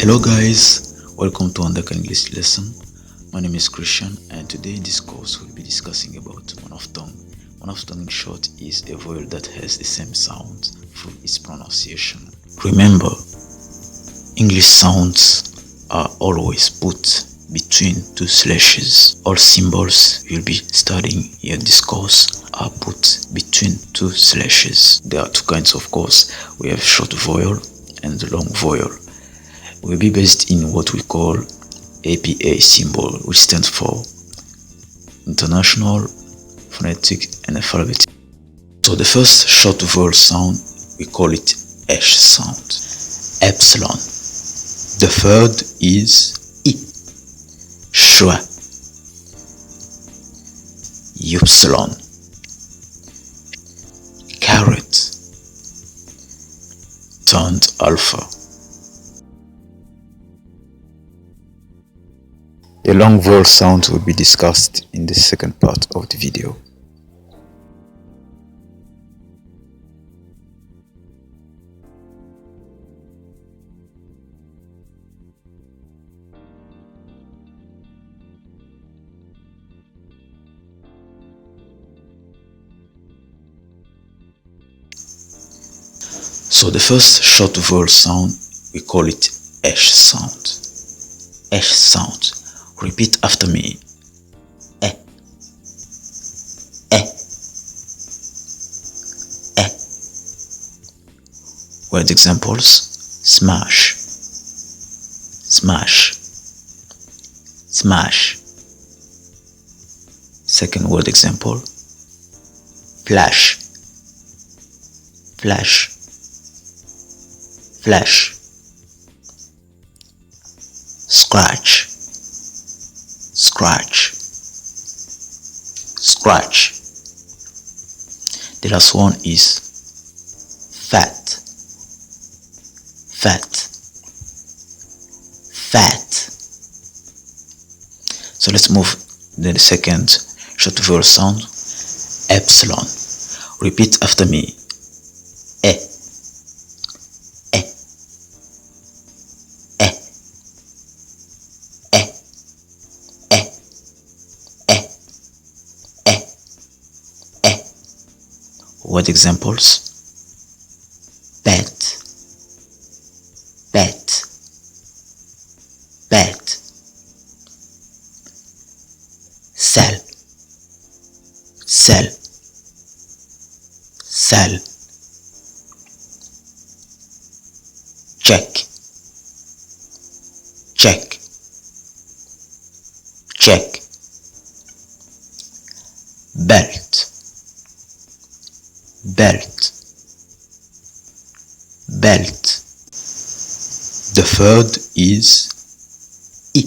Hello guys, welcome to another English lesson. My name is Christian and today in this course we'll be discussing about monophthong. Monophthong in short is a vowel that has the same sound through its pronunciation. Remember, English sounds are always put between two slashes. All symbols you'll be studying here in this course are put between two slashes. There are two kinds of course. We have short vowel and long vowel. Will be based in what we call APA symbol, which stands for International Phonetic and Alphabetic. So the first short vowel sound, we call it H sound, epsilon. The third is I, schwa, upsilon, caret, turned alpha. The long vowel sound will be discussed in the second part of the video. So the first short vowel sound, we call it H sound. H sound. Repeat after me. Eh, eh, eh. Word examples: smash, smash, smash. Second word example: flash, flash, flash. Scratch, scratch, scratch. The last one is fat, fat, fat. So let's move to the second short vowel sound, epsilon. Repeat after me. Eh, eh, eh, eh, eh, eh, eh, eh. Word examples: bet, bet, bet. Sell, sell, sell. Check, check, check. Belt, belt, belt. The third is I,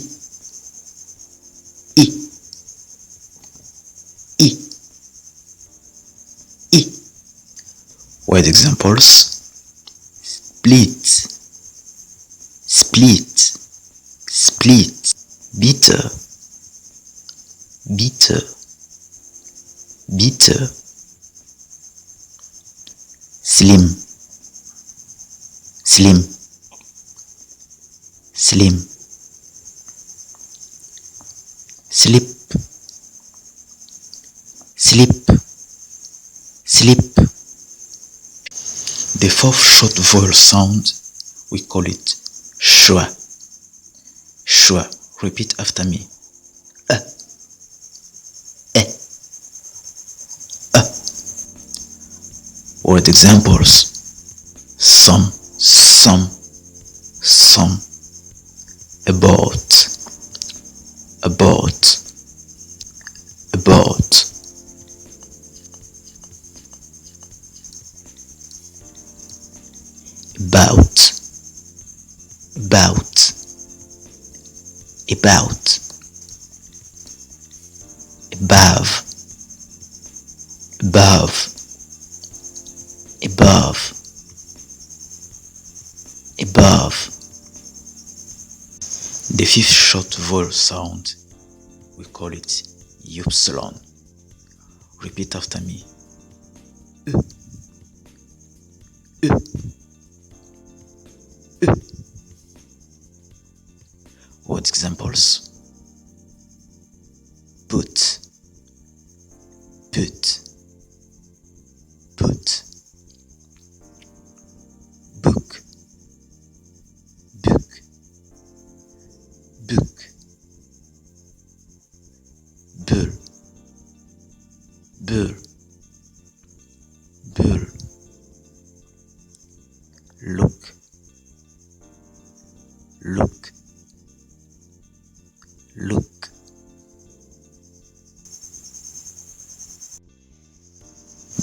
I, I, I. Word examples: split, split, split. Bitter, bitter, bitter. Slim, slim, slim. Slip, slip, slip. The fourth short vowel sound, we call it schwa, schwa. Repeat after me. Eh, eh, eh. Word examples: some, some, some. About, about, about. About, about, about. Above, above, above, above. The fifth short vowel sound, we call it upsilon. Repeat after me. examples: put, put, put, book, book, book, bull, bull, bull, look, look, look.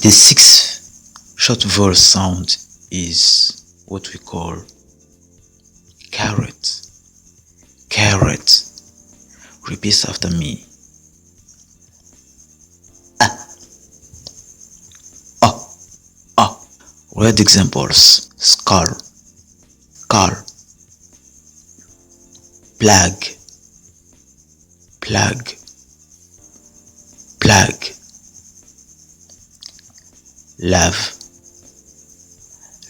The sixth short vowel sound is what we call carrot. Carrot. Repeat after me. Word examples: skull, skull, plug, plug, plug, love,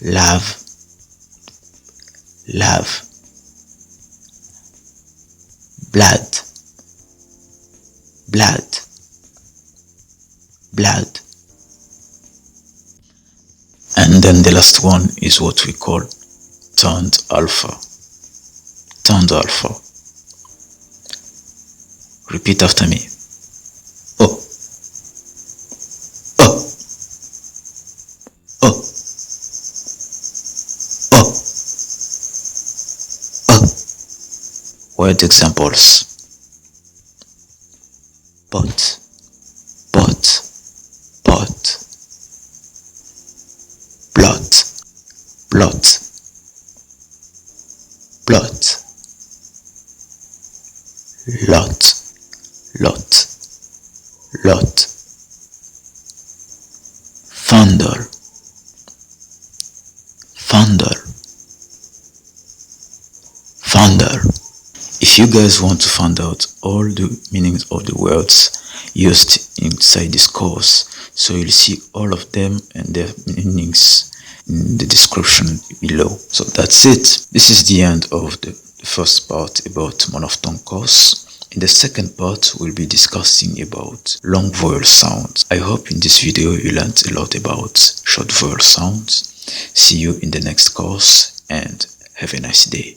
love, love, blood, blood, blood. And then the last one is what we call turned alpha. Turned alpha. Repeat after me. Oh, oh, oh, oh, oh. Word examples: pot, pot, pot, plot, plot, plot, lot, lot, lot, thunder, thunder, thunder. If you guys want to find out all the meanings of the words used inside this course, so you'll see all of them and their meanings in the description below. So that's it. This is the end of the first part about monophthong course. In the second part, we'll be discussing about long vowel sounds. I hope in this video you learned a lot about short vowel sounds. See you in the next course and have a nice day.